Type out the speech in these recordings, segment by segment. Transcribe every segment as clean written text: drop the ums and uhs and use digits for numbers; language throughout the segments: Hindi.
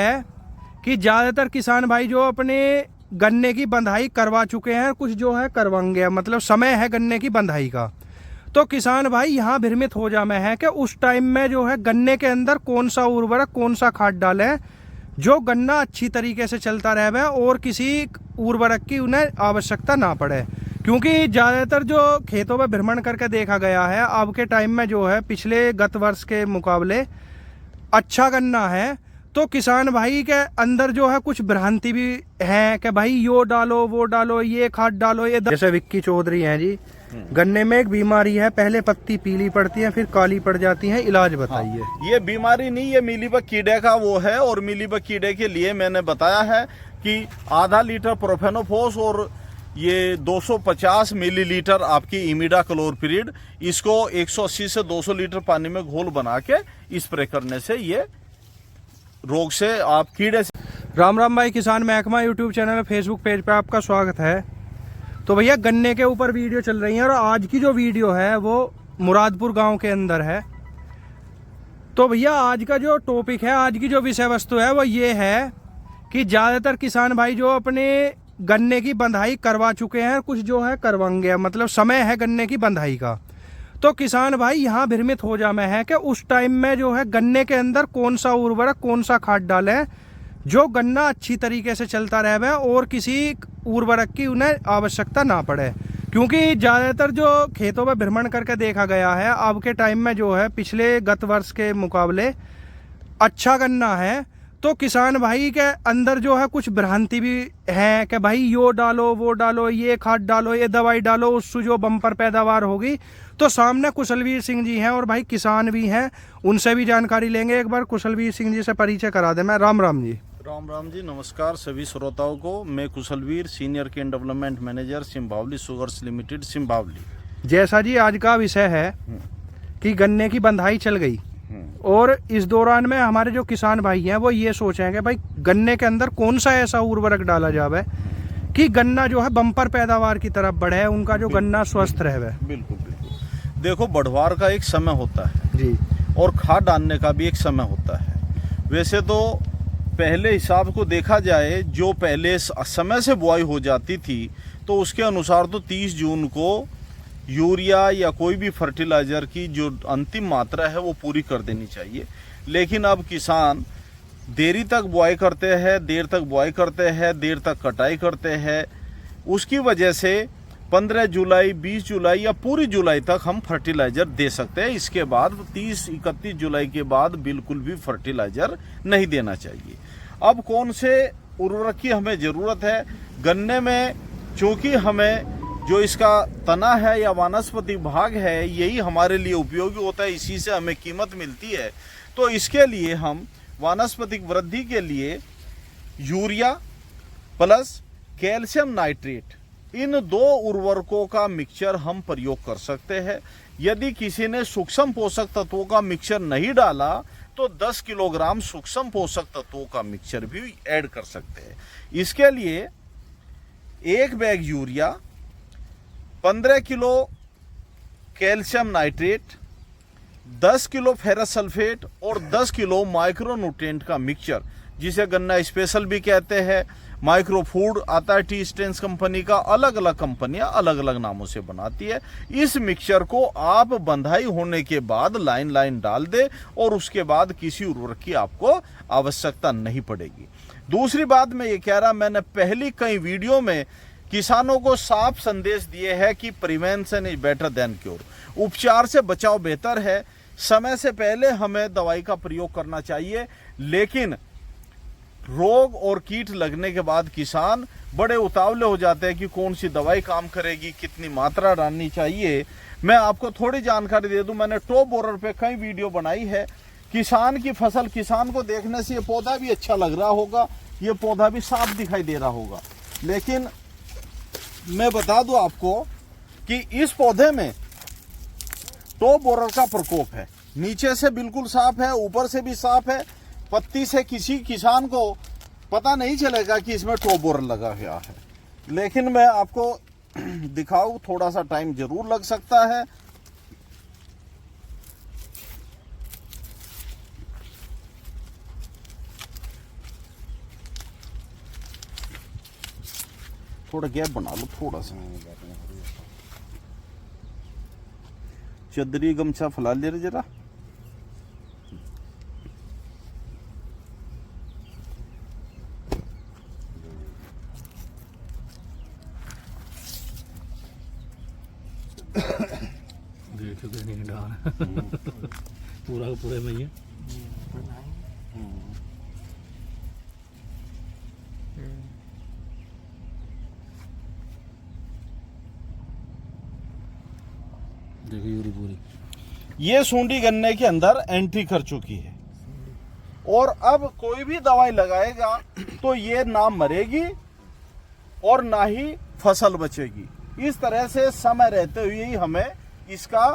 है कि ज़्यादातर किसान भाई जो अपने गन्ने की बंधाई करवा चुके हैं, कुछ जो है करवाएंगे, मतलब समय है गन्ने की बंधाई का, तो किसान भाई यहाँ भ्रमित हो जामे हैं कि उस टाइम में जो है गन्ने के अंदर कौन सा उर्वरक कौन सा खाद डालें जो गन्ना अच्छी तरीके से चलता रहे और किसी उर्वरक की उन्हें आवश्यकता ना पड़े। क्योंकि ज़्यादातर जो खेतों में भ्रमण करके देखा गया है अब के टाइम में जो है पिछले गत वर्ष के मुकाबले अच्छा गन्ना है, तो किसान भाई के अंदर जो है कुछ भ्रांति भी है कि भाई यो डालो वो डालो ये खाद डालो ये। जैसे विक्की चौधरी हैं जी, गन्ने में एक बीमारी है, पहले पत्ती पीली पड़ती है फिर काली पड़ जाती है, इलाज बताइए। हाँ, ये बीमारी नहीं, ये मिलीबग कीड़े का वो है। और मिलीबग कीड़े के लिए मैंने बताया है कि आधा लीटर प्रोफेनोफोस और ये 250 मिलीलीटर आपकी इमिडाक्लोरपिरिड, इसको 180 से 200 लीटर पानी में घोल बना के स्प्रे करने से ये रोग से आप कीड़े से। राम राम भाई, किसान महकमा यूट्यूब चैनल फेसबुक पेज पे आपका स्वागत है। तो भैया गन्ने के ऊपर वीडियो चल रही है और आज की जो वीडियो है वो मुरादपुर गांव के अंदर है। तो भैया आज का जो टॉपिक है, आज की जो विषय वस्तु है वो ये है कि ज़्यादातर किसान भाई जो अपने गन्ने की बंधाई करवा चुके हैं, कुछ जो है करवाएंगे, मतलब समय है गन्ने की बंधाई का, तो किसान भाई यहाँ भ्रमित हो जामे हैं कि उस टाइम में जो है गन्ने के अंदर कौन सा उर्वरक कौन सा खाद डालें जो गन्ना अच्छी तरीके से चलता रहे और किसी उर्वरक की उन्हें आवश्यकता ना पड़े। क्योंकि ज़्यादातर जो खेतों में भ्रमण करके देखा गया है अब के टाइम में जो है पिछले गत वर्ष के मुकाबले अच्छा गन्ना है, तो किसान भाई के अंदर जो है कुछ भ्रांति भी है कि भाई यो डालो वो डालो ये खाद डालो ये दवाई डालो, उससे जो बम्पर पैदावार होगी। तो सामने कुशलवीर सिंह जी हैं और भाई किसान भी हैं, उनसे भी जानकारी लेंगे। एक बार कुशलवीर सिंह जी से परिचय करा दें। मैं राम राम जी। राम राम जी, नमस्कार सभी श्रोताओं को। मैं Kushalveer, senior cane development manager, Simbhaoli sugars limited, Simbhaoli. जैसा जी आज का विषय है कि गन्ने की बंधाई चल गई और इस दौरान में हमारे जो किसान भाई हैं वो ये सोचेंगे भाई गन्ने के अंदर कौन सा ऐसा उर्वरक डाला जावे कि गन्ना जो है बम्पर पैदावार की तरफ बढ़े, उनका जो गन्ना स्वस्थ रहे। बिल्कुल बिल्कुल। देखो, बढ़वार का एक समय होता है जी और खाद डालने का भी एक समय होता है। वैसे तो पहले हिसाब को देखा जाए, जो पहले समय से बुआई हो जाती थी तो उसके अनुसार तो 30 जून को यूरिया या कोई भी फर्टिलाइज़र की जो अंतिम मात्रा है वो पूरी कर देनी चाहिए। लेकिन अब किसान देरी तक बुआई करते हैं, देर तक बुआई करते हैं, देर तक कटाई करते हैं। उसकी वजह से 15 जुलाई, 20 जुलाई या पूरी जुलाई तक हम फर्टिलाइज़र दे सकते हैं। इसके बाद 30-31 जुलाई के बाद बिल्कुल भी फर्टिलाइज़र नहीं देना चाहिए। अब कौन से उर्वरक की हमें ज़रूरत है गन्ने में? चूँकि हमें जो इसका तना है या वानस्पतिक भाग है यही हमारे लिए उपयोगी होता है, इसी से हमें कीमत मिलती है। तो इसके लिए हम वानस्पतिक वृद्धि के लिए यूरिया प्लस कैल्शियम नाइट्रेट, इन 2 उर्वरकों का मिक्सचर हम प्रयोग कर सकते हैं। यदि किसी ने सूक्ष्म पोषक तत्वों का मिक्सचर नहीं डाला तो 10 किलोग्राम सूक्ष्म पोषक तत्वों का मिक्सचर भी ऐड कर सकते हैं। इसके लिए 1 bag urea, 15 kilo calcium nitrate, 10 kilo ferrous sulphate और 10 किलो माइक्रोन्यूट्रिएंट का मिक्सचर, जिसे गन्ना स्पेशल भी कहते हैं, माइक्रो फूड आता है टी स्टेंस कंपनी का। अलग अलग कंपनियां अलग अलग नामों से बनाती है। इस मिक्सचर को आप बंधाई होने के बाद लाइन लाइन डाल दे और उसके बाद किसी उर्वरक की आपको आवश्यकता नहीं पड़ेगी। दूसरी बात मैं ये कह रहा, मैंने पहली कई वीडियो में किसानों को साफ संदेश दिए हैं कि prevention is better than cure, उपचार से बचाव बेहतर है। समय से पहले हमें दवाई का प्रयोग करना चाहिए, लेकिन रोग और कीट लगने के बाद किसान बड़े उतावले हो जाते हैं कि कौन सी दवाई काम करेगी, कितनी मात्रा डालनी चाहिए। मैं आपको थोड़ी जानकारी दे दूं, मैंने टॉप बोरर पे कई वीडियो बनाई है। किसान की फसल, किसान को देखने से ये पौधा भी अच्छा लग रहा होगा, ये पौधा भी साफ दिखाई दे रहा होगा, लेकिन मैं बता दूं आपको कि इस पौधे में टॉप बोरर का प्रकोप है। नीचे से बिल्कुल साफ है, ऊपर से भी साफ है। पत्ती से किसी किसान को पता नहीं चलेगा कि इसमें टॉप बोरर लगा हुआ है, लेकिन मैं आपको दिखाऊं, थोड़ा सा टाइम जरूर लग सकता है। थोड़ा गैप बना लो, थोड़ा सा चदरी गमछा फैला ले रहे जरा। पूरा का पूरा में ही है। देखिए पूरी ये सूंडी गन्ने के अंदर एंट्री कर चुकी है और अब कोई भी दवाई लगाएगा तो ये ना मरेगी और ना ही फसल बचेगी। इस तरह से समय रहते हुए ही हमें इसका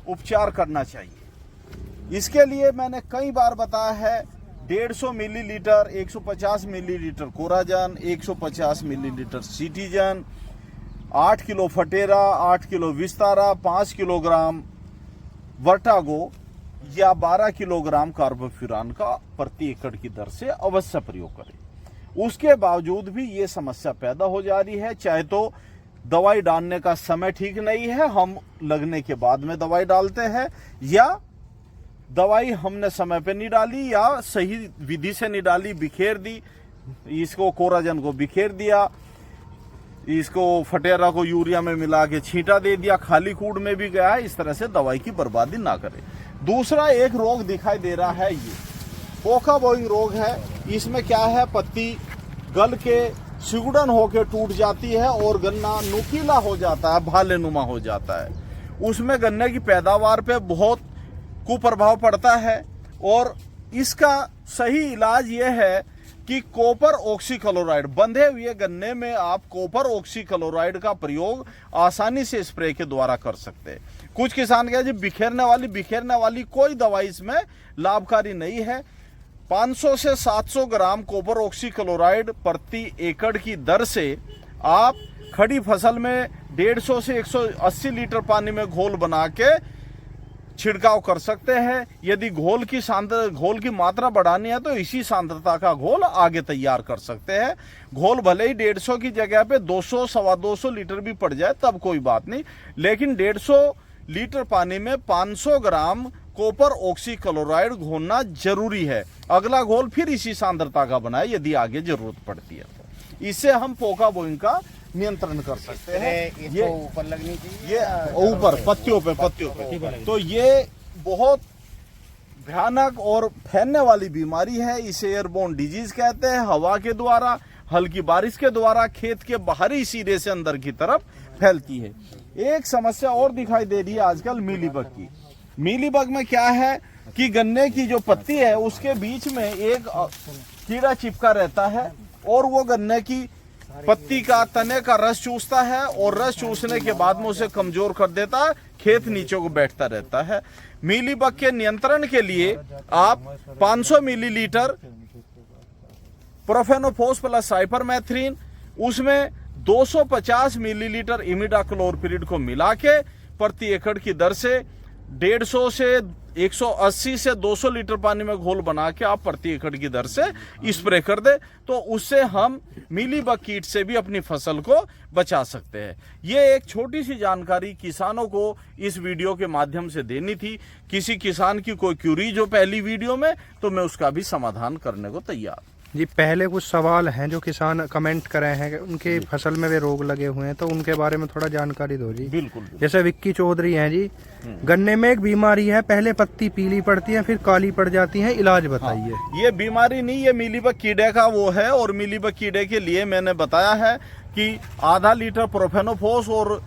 उपचार करना चाहिए। इसके लिए मैंने कई बार बताया है 150 मिलीलीटर, 150 मिलीलीटर कोराजन, 150 मिलीलीटर सिटीजन, 8 kilo Ferterra, 8 kilo Vistara, 5 kilogram Virtako या 12 किलोग्राम कार्बोफ्यूरान का प्रति एकड़ की दर से अवश्य प्रयोग करें। उसके बावजूद भी ये समस्या पैदा हो जा रही है। चाहे तो दवाई डालने का समय ठीक नहीं है, हम लगने के बाद में दवाई डालते हैं, या दवाई हमने समय पे नहीं डाली या सही विधि से नहीं डाली, बिखेर दी, इसको कोराजन को बिखेर दिया, इसको फटेरा को यूरिया में मिला के छींटा दे दिया, खाली कूड़ में भी गया है। इस तरह से दवाई की बर्बादी ना करें। दूसरा एक रोग दिखाई दे रहा है, ये पोका बोइंग रोग है। इसमें क्या है, पत्ती गल के सिकुड़न होके टूट जाती है और गन्ना नुकीला हो जाता है, भाले नुमा हो जाता है। उसमें गन्ने की पैदावार पे बहुत कुप्रभाव पड़ता है और इसका सही इलाज ये है कि कॉपर ऑक्सीक्लोराइड, बंधे हुए गन्ने में आप कॉपर ऑक्सीक्लोराइड का प्रयोग आसानी से स्प्रे के द्वारा कर सकते हैं। कुछ किसान कहते हैं बिखेरने वाली कोई दवाई इसमें लाभकारी नहीं है। 500 से 700 ग्राम कॉपर ऑक्सीक्लोराइड प्रति एकड़ की दर से आप खड़ी फसल में 150 से 180 लीटर पानी में घोल बना के छिड़काव कर सकते हैं। यदि घोल की मात्रा बढ़ानी है तो इसी सांद्रता का घोल आगे तैयार कर सकते हैं। घोल भले ही 150 की जगह पे 200 सवा 200 लीटर भी पड़ जाए तब कोई बात नहीं, लेकिन 150 लीटर पानी में 500 ग्राम कॉपर ऑक्सीक्लोराइड घोलना जरूरी है। अगला घोल फिर इसी सांद्रता का बनाए यदि आगे जरूरत पड़ती है तो। इससे हम पोका बोइंग का नियंत्रण कर सकते हैं। ये ऊपर लगनी चाहिए, ये ऊपर पत्तियों पे। तो ये बहुत भयानक और फैलने वाली बीमारी है। इसे एयरबोर्न डिजीज कहते हैं। हवा के द्वारा, हल्की बारिश के द्वारा खेत के बाहरी सिरे से अंदर की तरफ फैलती है। एक समस्या और दिखाई दे रही है आजकल मीलीबग की। मीलीबग में क्या है कि गन्ने की जो पत्ती है उसके बीच में एक कीड़ा चिपका रहता है और वो गन्ने की पत्ती का, तने का रस चूसता है और रस चूसने के बाद में उसे कमजोर कर देता है, खेत नीचे को बैठता रहता है। मीलीबग के नियंत्रण के लिए आप 500 मिलीलीटर प्रोफेनोफोस प्लस साइपरमेथ्रिन, उसमें 250 मिलीलीटर इमिडाक्लोरपिरिड को मिला के प्रति एकड़ की दर से 150 से 180 से 200 लीटर पानी में घोल बना के आप प्रति एकड़ की दर से स्प्रे कर दे तो उससे हम मीलीबग कीट से भी अपनी फसल को बचा सकते हैं। ये एक छोटी सी जानकारी किसानों को इस वीडियो के माध्यम से देनी थी। किसी किसान की कोई क्यूरीज हो पहली वीडियो में तो मैं उसका भी समाधान करने को तैयार। जी, पहले कुछ सवाल हैं जो किसान कमेंट कर रहे हैं कि उनके फसल में वे रोग लगे हुए हैं, तो उनके बारे में थोड़ा जानकारी दो जी। बिल्कुल। जैसे विक्की चौधरी हैं जी, गन्ने में एक बीमारी है, पहले पत्ती पीली पड़ती है फिर काली पड़ जाती है, इलाज बताइए। हाँ, ये बीमारी नहीं, ये मीलीबग कीड़े का वो है। और मीलीबग कीड़े के लिए मैंने बताया है कि आधा लीटर प्रोफेनोफोस और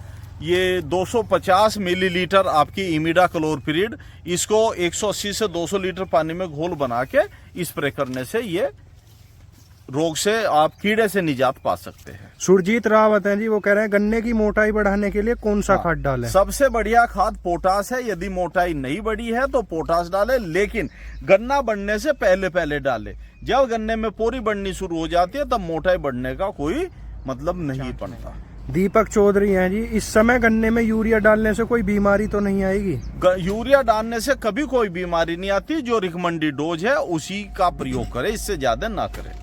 ये 250 मिलीलीटर आपकी इमिडाक्लोरपिरिड, इसको 180 से 200 लीटर पानी में घोल बना के स्प्रे करने से ये रोग से आप कीड़े से निजात पा सकते हैं। सुरजीत रावत हैं जी, वो कह रहे हैं गन्ने की मोटाई बढ़ाने के लिए कौन सा खाद डालें? सबसे बढ़िया खाद पोटास है। यदि मोटाई नहीं बढ़ी है तो पोटास डालें, लेकिन गन्ना बढ़ने से पहले डालें। जब गन्ने में पोरी बढ़नी शुरू हो जाती है तब मोटाई बढ़ने का कोई मतलब नहीं पड़ता। दीपक चौधरी हैं जी, इस समय गन्ने में यूरिया डालने से कोई बीमारी तो नहीं आएगी? यूरिया डालने से कभी कोई बीमारी नहीं आती। जो रिकमेंडेड डोज है उसी का प्रयोग करें, इससे ज्यादा ना करें।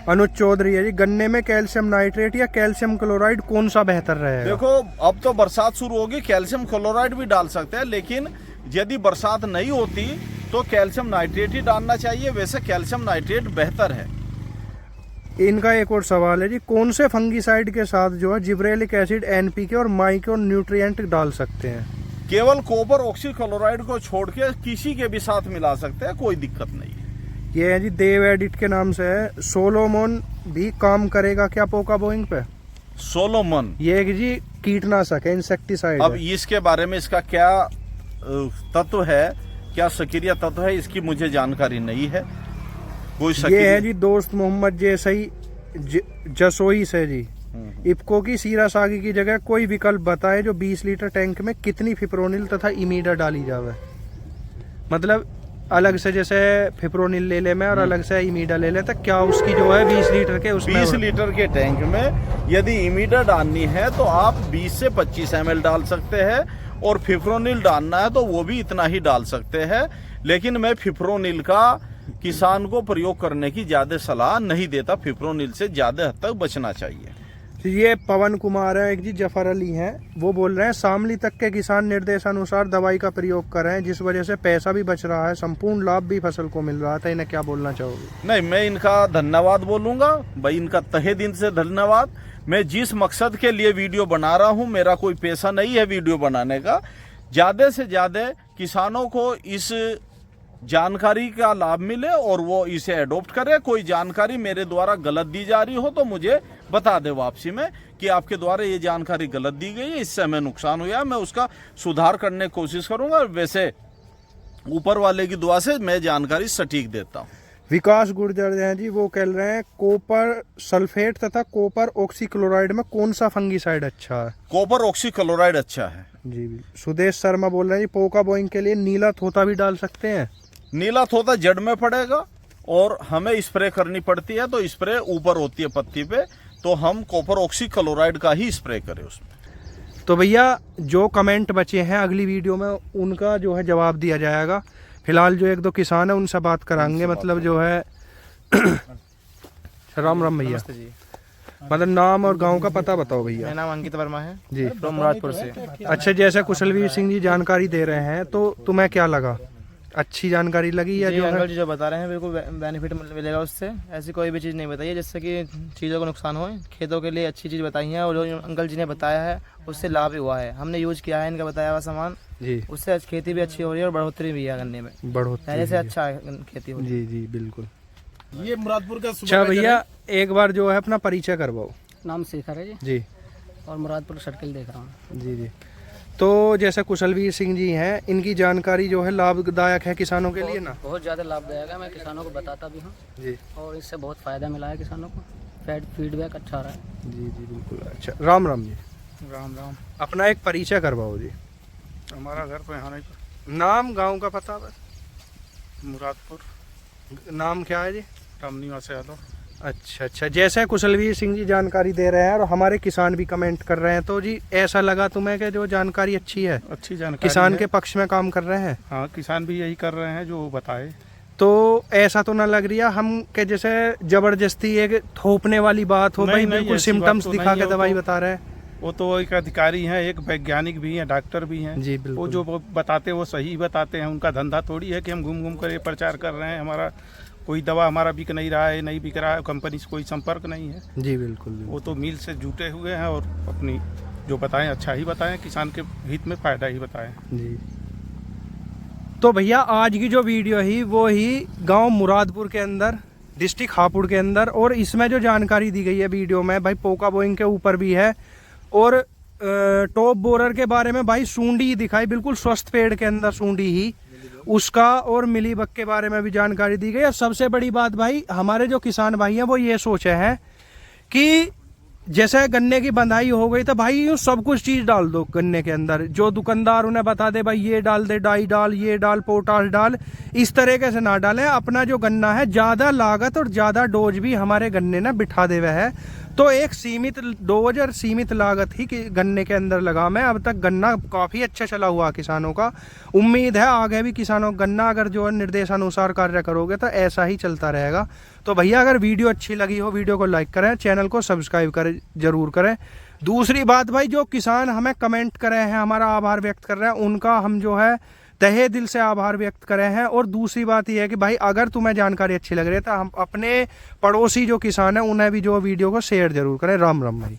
अनुज चौधरी है जी। गन्ने में कैल्शियम नाइट्रेट या कैल्शियम क्लोराइड कौन सा बेहतर रहेगा? देखो अब तो बरसात शुरू होगी, कैल्शियम क्लोराइड भी डाल सकते हैं, लेकिन यदि बरसात नहीं होती तो कैल्शियम नाइट्रेट ही डालना चाहिए। वैसे कैल्शियम नाइट्रेट बेहतर है। इनका एक और सवाल है जी, कौन से फंगीसाइड के साथ जो है जिब्रेलिक एसिड, एनपीके और माइक्रो न्यूट्रिएंट डाल सकते हैं? केवल कॉपर ऑक्सीक्लोराइड को छोड़ के किसी के भी साथ मिला सकते हैं, कोई दिक्कत नहीं है। ये है जी देव एडिट के नाम से है। सोलोमोन भी काम करेगा क्या पोका बोइंग पे? सोलोमन ये एक जी कीटनाशक है, इंसेक्टिसाइड अब है। इसके बारे में इसका क्या तत्व है, क्या सक्रिय तत्व है, इसकी मुझे जानकारी नहीं है। कोई ये है जी दोस्त मोहम्मद जसोई से जी। इफ्को की सीरा सागी की जगह कोई विकल्प बताए जो 20 लीटर टैंक में कितनी फिप्रोनिल तथा इमीडा डाली जावे। मतलब अलग से जैसे फिप्रोनिल ले ले में और अलग से इमीडा ले ले, तो क्या उसकी जो है 20 लीटर के उसमें 20 लीटर के टैंक में यदि इमीडा डालनी है तो आप 20 से 25 ml डाल सकते हैं, और फिप्रोनिल डालना है तो वो भी इतना ही डाल सकते हैं। लेकिन मैं फिप्रोनिल का किसान को प्रयोग करने की ज्यादा सलाह नहीं देता, फिप्रोनिल से ज्यादा हद तक बचना चाहिए। तो ये पवन कुमार है एक जी, जफर अली हैं, वो बोल रहे हैं शामली तक के किसान निर्देशानुसार दवाई का प्रयोग कर रहे हैं, जिस वजह से पैसा भी बच रहा है, संपूर्ण लाभ भी फसल को मिल रहा था। इन्हें क्या बोलना चाहोगे? नहीं, मैं इनका धन्यवाद बोलूंगा भाई, इनका तहे दिन से धन्यवाद। मैं जिस मकसद के लिए वीडियो बना रहा हूं, मेरा कोई पैसा नहीं है वीडियो बनाने का। ज्यादा से ज्यादा किसानों को इस जानकारी का लाभ मिले और वो इसे एडॉप्ट करे। कोई जानकारी मेरे द्वारा गलत दी जा रही हो तो मुझे बता दे वापसी में कि आपके द्वारा ये जानकारी गलत दी गई है, इससे हमें नुकसान हुआ है, मैं उसका सुधार करने की कोशिश करूंगा। वैसे ऊपर वाले की दुआ से मैं जानकारी सटीक देता हूँ। विकास गुर्जर हैं जी, वो कह रहे हैं कॉपर सल्फेट तथा कॉपर ऑक्सीक्लोराइड में कौन सा फंगीसाइड अच्छा है? कॉपर ऑक्सीक्लोराइड अच्छा है जी। सुदेश शर्मा बोल रहे हैं जी, पोका बोइंग के लिए नीला थोथा भी डाल सकते हैं? नीला थोथा जड़ में पड़ेगा और हमें स्प्रे करनी पड़ती है, तो स्प्रे ऊपर होती है पत्ती पे, तो हम कॉपर ऑक्सीक्लोराइड का ही स्प्रे करें उसमें। तो भैया जो कमेंट बचे हैं अगली वीडियो में उनका जो है जवाब दिया जाएगा। फिलहाल जो एक दो किसान है उनसे बात कराएंगे, मतलब जो है राम राम भैया, मतलब नाम और गांव का पता बताओ भैया। मेरा नाम अंकित वर्मा है जी, फ्रॉम मुरादपुर से। अच्छा, जैसे कुशलवीर सिंह जी जानकारी दे रहे हैं तो तुम्हें क्या लगा, अच्छी जानकारी लगी या जी, जो अंकल है? जी जो बता रहे हैं बिल्कुल बेनिफिट मिलेगा उससे। ऐसी कोई भी चीज़ नहीं बताई है जिससे कि चीज़ों को नुकसान हो। खेतों के लिए अच्छी चीज़ बताई है, और जो अंकल जी ने बताया है उससे लाभ भी हुआ है। हमने यूज किया है इनका बताया हुआ सामान जी, उससे खेती भी अच्छी हो रही है और बढ़ोतरी भी है गन्ने में, बढ़ोतरी पहले से अच्छा खेती हो रही है। जी जी बिल्कुल। ये मुरादपुर का अच्छा भैया, एक बार जो है अपना परिचय करवाओ। नाम शेखर है जी, जी और मुरादपुर सर्किल देख रहा हूँ। जी जी। तो जैसे कुशलवीर सिंह जी हैं, इनकी जानकारी जो है लाभदायक है किसानों के लिए ना? बहुत ज़्यादा लाभदायक है, मैं किसानों को बताता भी हूँ जी और इससे बहुत फ़ायदा मिला है किसानों को। फीडबैक अच्छा रहा है। जी जी बिल्कुल। अच्छा, राम राम जी, राम राम। अपना एक परिचय करवाओ जी। हमारा घर तो यहाँ नहीं, नाम गांव का पता बस। मुरादपुर। नाम क्या है जी? रामनिवास यादव। अच्छा अच्छा, जैसे कुशलवीर सिंह जी जानकारी दे रहे हैं और हमारे किसान भी कमेंट कर रहे हैं, तो जी ऐसा लगा तुम्हें कि जो जानकारी अच्छी है, अच्छी जानकारी किसान है। के पक्ष में काम कर रहे हैं? हाँ, किसान भी यही कर रहे हैं जो बताए। तो ऐसा तो ना लग रही है हम के जैसे जबरदस्ती एक थोपने वाली बात हो? नहीं, भाई नहीं, बिल्कुल ऐसी सिम्टम्स बात तो दिखा नहीं के है, वो दवाई तो- बता रहे हैं। वो तो एक अधिकारी हैं, एक वैज्ञानिक भी हैं, डॉक्टर भी हैं। जी वो बिल्कुल। जो बताते वो सही बताते हैं। उनका धंधा थोड़ी है कि हम घूम घूम कर ये प्रचार कर रहे हैं। हमारा कोई दवा हमारा बिक नहीं रहा है, नहीं बिक रहा है, कंपनी से कोई संपर्क नहीं है। जी बिल्कुल बिल्कुल। वो तो मिल से जुटे हुए हैं और अपनी जो बताएं अच्छा ही बताएं, किसान के हित में फ़ायदा ही बताएं। जी। तो भैया आज की जो वीडियो ही वो ही गांव मुरादपुर के अंदर, डिस्ट्रिक्ट हापुड़ के अंदर, और इसमें जो जानकारी दी गई है वीडियो में भाई पोका बोइंग के ऊपर भी है, और टॉप बोरर के बारे में भाई सूंडी दिखाई, बिल्कुल स्वस्थ पेड़ के अंदर सूंडी ही उसका, और मिलीबग के बारे में भी जानकारी दी गई है। सबसे बड़ी बात भाई, हमारे जो किसान भाई हैं वो ये सोचे हैं कि जैसे गन्ने की बंधाई हो गई तो भाई यूँ सब कुछ चीज़ डाल दो गन्ने के अंदर, जो दुकानदार उन्हें बता दे भाई ये डाल दे, डाई डाल, ये डाल, पोटाश डाल, इस तरीके से ना डालें। अपना जो गन्ना है ज़्यादा लागत और ज़्यादा डोज भी हमारे गन्ने ने बिठा दे हुए है, तो एक सीमित डोज और सीमित लागत ही कि गन्ने के अंदर लगा मैं। अब तक गन्ना काफ़ी अच्छा चला हुआ किसानों का। उम्मीद है आगे भी किसानों गन्ना अगर जो है निर्देशानुसार कार्य करोगे तो ऐसा ही चलता रहेगा। तो भैया अगर वीडियो अच्छी लगी हो वीडियो को लाइक करें, चैनल को सब्सक्राइब करें जरूर करें। दूसरी बात भाई, जो किसान हमें कमेंट कर रहे हैं, हमारा आभार व्यक्त कर रहे हैं, उनका हम जो है तहे दिल से आभार व्यक्त करे हैं। और दूसरी बात यह है कि भाई अगर तुम्हें जानकारी अच्छी लग रही है तो हम अपने पड़ोसी जो किसान हैं उन्हें भी जो वीडियो को शेयर जरूर करें। राम राम भाई।